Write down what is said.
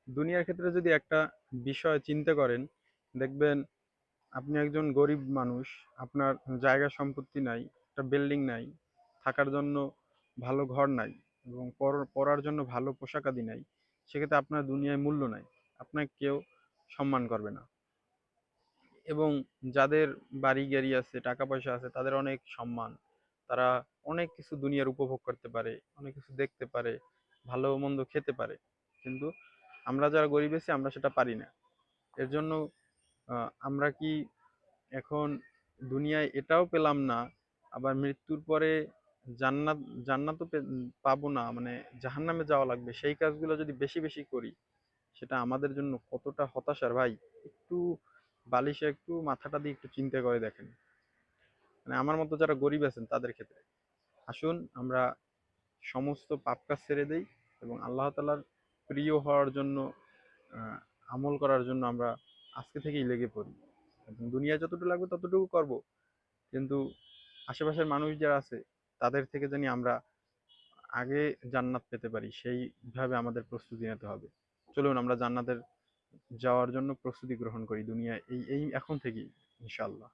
দুনিয়ার ক্ষেত্রে যদি একটা বিষয় চিন্তা করেন, দেখবেন আপনি একজন গরিব মানুষ, আপনার জায়গা সম্পত্তি নাই, একটা বিল্ডিং নাই, থাকার জন্য ভালো ঘর নাই, এবং পরার জন্য ভালো পোশাক আদি নাই। সেক্ষেত্রে আপনার দুনিয়ায় মূল্য নাই, আপনাকে কেউ সম্মান করবে না। এবং যাদের বাড়ি গাড়ি আছে, টাকা পয়সা আছে, তাদের অনেক সম্মান, তারা অনেক কিছু দুনিয়ার উপভোগ করতে পারে, অনেক কিছু দেখতে পারে, ভালো মন্দ খেতে পারে। কিন্তু আমরা যারা গরিব আছি আমরা সেটা পারি না। এর জন্য আমরা কি এখন দুনিয়ায় এটাও পেলাম না, আবার মৃত্যুর পরে জান্নাত জান্নাতও পাবো না, মানে জাহান্নামে যাওয়া লাগবে, সেই কাজগুলো যদি বেশি বেশি করি, সেটা আমাদের জন্য কতটা হতাশার ভাই। একটু বালিশে একটু মাথাটা দিয়ে একটু চিন্তা করে দেখেন, মানে আমার মতো যারা গরিব আছেন তাদের ক্ষেত্রে। আসুন আমরা সমস্ত পাপ কাজ ছেড়ে দেই এবং আল্লাহ তাআলার প্রিয় হওয়ার জন্য, আহ, আমল করার জন্য আমরা আজকে থেকেই লেগে পড়ি। এবং দুনিয়া যতটুকু লাগবে ততটুকু করব, কিন্তু আশেপাশের মানুষ যারা আছে তাদের থেকে জানি আমরা আগে জান্নাত পেতে পারি, সেইভাবে আমাদের প্রস্তুতি নিতে হবে। চলুন আমরা জান্নাতের যাওয়ার জন্য প্রস্তুতি গ্রহণ করি দুনিয়া এই এই এখন থেকেই, ইনশাআল্লাহ।